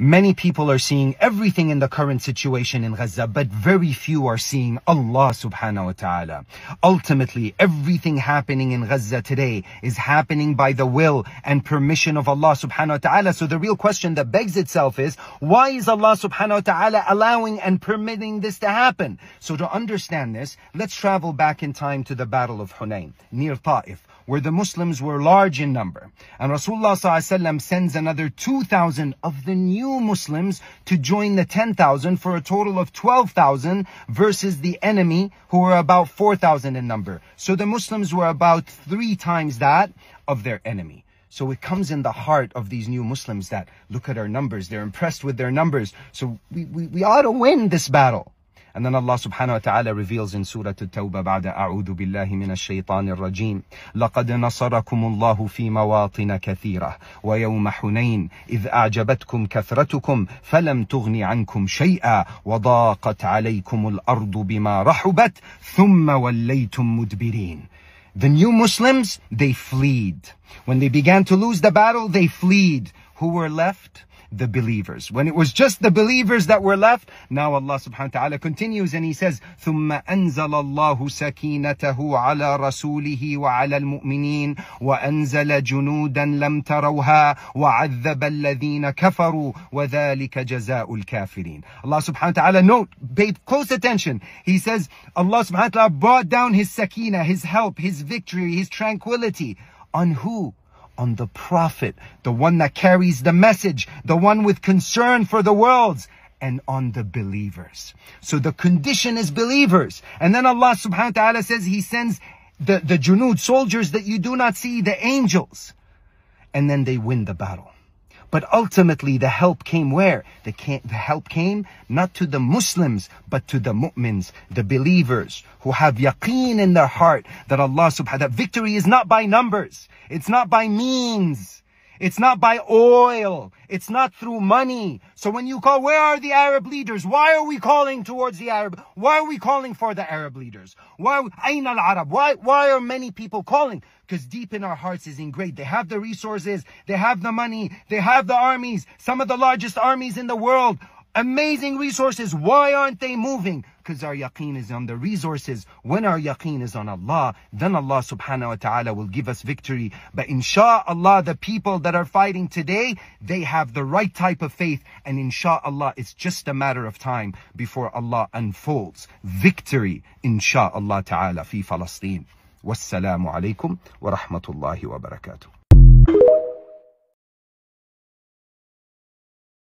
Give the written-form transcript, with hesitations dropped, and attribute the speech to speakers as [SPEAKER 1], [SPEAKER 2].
[SPEAKER 1] Many people are seeing everything in the current situation in Gaza, but very few are seeing Allah subhanahu wa ta'ala. Ultimately, everything happening in Gaza today is happening by the will and permission of Allah subhanahu wa ta'ala. So the real question that begs itself is, why is Allah subhanahu wa ta'ala allowing and permitting this to happen? So to understand this, let's travel back in time to the Battle of Hunayn, near Ta'if, where the Muslims were large in number. And Rasulullah SAW sends another 2,000 of the new Muslims to join the 10,000 for a total of 12,000 versus the enemy who were about 4,000 in number. So the Muslims were about 3 times that of their enemy. So it comes in the heart of these new Muslims that look at our numbers, they're impressed with their numbers. So we ought to win this battle. And then Allah subhanahu wa ta'ala reveals in Surah At-Tawbah بعد أعوذ بالله من الشيطان الرجيم لقد نصركم الله في مواطن كثيرة ويوم حنين إذ أعجبتكم كثرتكم فلم تغن عنكم شيئا وضاقت عليكم الأرض بما رحبت ثم وليتم مدبرين. The new Muslims, they fled. When they began to lose the battle, they fled. Who were left? The believers. When it was just the believers that were left, now Allah subhanahu wa ta'ala continues and He says, ثُمَّ أَنزَلَ اللَّهُ سَكِينَتَهُ عَلَى رَسُولِهِ وَعَلَى الْمُؤْمِنِينَ وَأَنزَلَ جُنُودًا لَمْ تَرَوْهَا وَعَذَّبَ الَّذِينَ كَفَرُوا وَذَلِكَ جَزَاءُ الْكَافِرِينَ. Allah subhanahu wa ta'ala, note, pay close attention. He says, Allah subhanahu wa ta'ala brought down His sakina, His help, His victory, His tranquility. On who? On the Prophet, the one that carries the message, the one with concern for the worlds, and on the believers. So the condition is believers. And then Allah subhanahu wa ta'ala says He sends the junud, soldiers that you do not see, the angels. And then they win the battle. But ultimately the help came where? The help came not to the Muslims, but to the mu'mins, the believers who have yaqeen in their heart that Allah subhanahu wa ta'ala, victory is not by numbers. It's not by means. It's not by oil. It's not through money. So when you call, where are the Arab leaders? Why are we calling towards the Arab? Why are we calling for the Arab leaders? Ayn al-Arab? Why are many people calling? Because deep in our hearts is ingrained. They have the resources. They have the money. They have the armies. Some of the largest armies in the world. Amazing resources. Why aren't they moving? Because our yaqeen is on the resources. When our yaqeen is on Allah, then Allah subhanahu wa ta'ala will give us victory. But insha'Allah, the people that are fighting today, they have the right type of faith. And insha'Allah, it's just a matter of time before Allah unfolds victory, insha'Allah ta'ala, fi Palestine. Wassalamu alaikum wa rahmatullahi wa barakatuh.